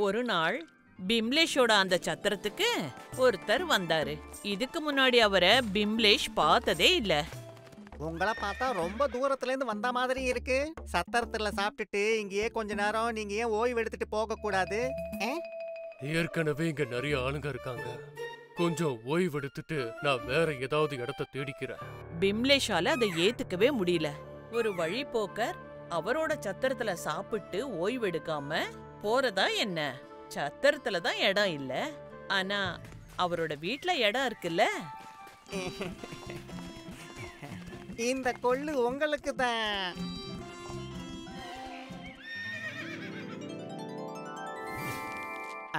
ஒரு நாள் பிம்லேஷோட அந்த சத்திரத்துக்கு ஒருத்தர் வந்தாரு. இதுக்கு முன்னாடி அவரை பிம்லேஷ் பார்த்ததே இல்ல. உங்களை பார்த்தா ரொம்ப தூரத்துல இருந்து வந்த மாதிரி இருக்கு. சத்திரத்துல சாப்பிட்டுட்டு இங்கேயே கொஞ்ச நேரம் நீங்க ஏன் ஓய்வு எடுத்துட்டு போக கூடாது? ஏற்கனவே இங்க நிறைய ஆளுங்க இருக்காங்க. கொஞ்சம் ஓய்வு எடுத்துட்டு நான் வேற ஏதாவது இடத்த தேடிக்கிறேன். பிம்லேஷால அதை ஏத்துக்கவே முடியல. ஒரு வழிபோக்கர் அவரோட சத்திரத்துல சாப்பிட்டு ஓய்வு எடுக்காம போறதா என்ன? சத்திரத்துல தான் இடம் இல்ல, ஆனா அவரோட வீட்ல இடம் இருக்குல்ல. இந்த கொள்ளு உங்களுக்கு தான்.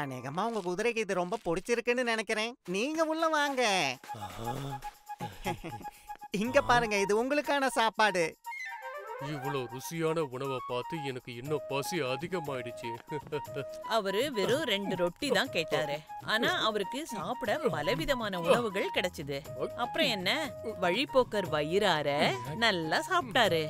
அநேகமா உங்க குதிரைக்கு இது ரொம்ப பிடிச்சிருக்குன்னு நினைக்கிறேன். நீங்க உள்ள வாங்க. இங்க பாருங்க, இது உங்களுக்கான சாப்பாடு. இவ்வளவு ருசியான உணவை பார்த்து எனக்கு இன்னும் பசி அதிகமாயிடுச்சு. அவரு வெறும் 2 ரொட்டி தான் கேட்டாரு, ஆனா அவருக்கு சாப்பிட பலவிதமான உணவுகள் கிடைச்சது. அப்புறம் என்ன, வழிபோக்கர் வயிறார நல்லா சாப்பிட்டாரு.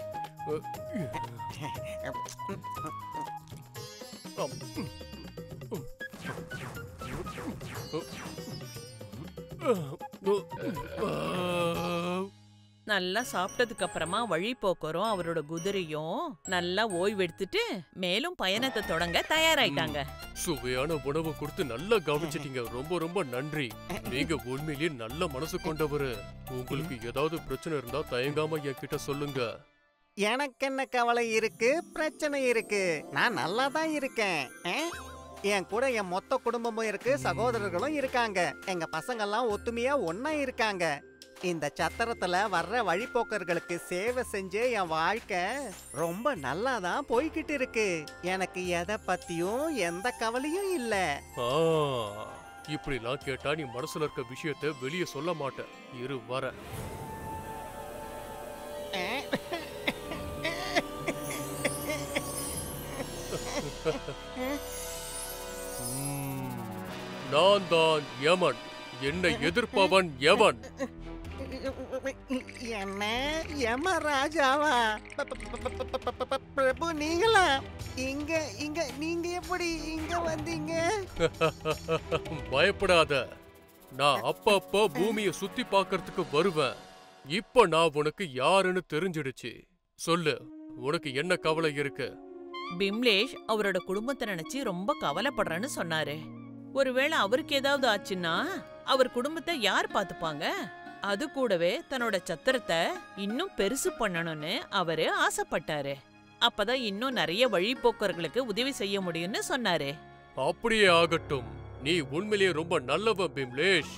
நல்லா சாப்பிட்டதுக்கு அப்புறமா வழிபோக்கரும் அவரோட குதிரையும் நல்லா ஓய்வு எடுத்துட்டு மேலும் பயணத்தை தொடங்க தயாராயிட்டாங்க. சுவையான உணவு கொடுத்து நல்லா கவனிச்சிட்டீங்க. ரொம்ப ரொம்ப நன்றி. நீங்க உண்மையிலேயே நல்ல மனசு கொண்டவரு. உங்களுக்கு ஏதாவது பிரச்சனை இருந்தா தயங்காம என்கிட்ட சொல்லுங்க. எனக்கு என்ன கவலை இருக்கு, பிரச்சனை இருக்கு. நான் நல்லா தான் இருக்கேன். என் கூட என் மொத்த குடும்பமும் இருக்கு, சகோதரர்களும் இருக்காங்க. எங்க பசங்கெல்லாம் ஒத்துமையா ஒன்னா இருக்காங்க. இந்த சத்திரத்துல வர்ற வழிபோக்கர்களுக்கு சேவை செஞ்சு என் வாழ்க்கை ரொம்ப நல்லா தான் போய்கிட்டு இருக்கு. எனக்கு எதை பத்தியும் எந்த கவலையும் இல்ல. இப்படிலாம் கேட்டா நீ மனசுல இருக்க விஷயத்தை வெளியே சொல்ல மாட்ட. இரு வர. நான் தான் யமன். என்னை எதிர்ப்பவன் எவன்? என்ன யமராஜாவா? பிரபு நீங்களா? இங்க இங்க நீங்க எப்படி இங்க வந்தீங்க? பயப்படாத, நான் அப்பப்போ பூமியை சுத்தி பார்க்கறதுக்கு வருவேன். இப்ப நான் உனக்கு யாருன்னு தெரிஞ்சிடுச்சு. சொல்லு, உனக்கு என்ன கவலை இருக்கு? பிம்லேஷ் அவரோட குடும்பத்தை நினைச்சு ரொம்ப கவலைப்படுறேன்னு சொன்னாரு. ஒருவேளை அவருக்கு ஏதாவது ஆச்சுன்னா அவர் குடும்பத்தை யார் பாத்துப்பாங்க? அது கூடவே தன்னோட சத்திரத்தை இன்னும் பெருசு பண்ணணும்னு அவரு ஆசைப்பட்டாரு. அப்பதான் இன்னும் நிறைய வழிபோக்கர்களுக்கு உதவி செய்ய முடியும்னு சொன்னாரு. அப்படியே ஆகட்டும். நீ உண்மையிலேயே ரொம்ப நல்லவன் பிம்லேஷ்.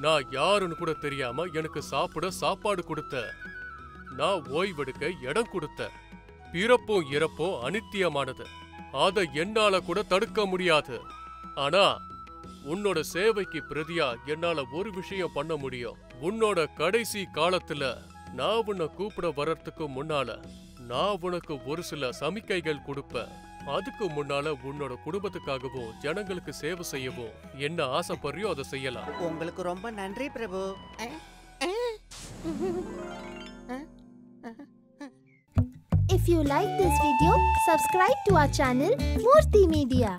நான் யாருன்னு கூட தெரியாம எனக்கு சாப்பிட சாப்பாடு கொடுத்த, நான் ஓய்வெடுக்க இடம் கொடுத்த. பிறப்பும் இறப்பும் அனித்தியமானது, அதை என்னால கூட தடுக்க முடியாது. ஆனா உன்னோட சேவைக்கு பிரதியா என்னால ஒரு விஷயம் பண்ண முடியும். உன்னோட கடைசி காலத்துல நான் உன்னை கூப்பிட வர்றதுக்கு முன்னால நான் உனக்கு ஒரு சில சமிக்கைகள் கொடுப்பேன். அதுக்கு முன்னால உன்னோட குடும்பத்துக்காகவும் ஜனங்களுக்கு சேவை செய்யவும் என்ன ஆசைப்படுறியோ அதை செய்யலாம். உங்களுக்கு ரொம்ப நன்றி பிரபு. If you like this video, subscribe to our channel Murthy Media.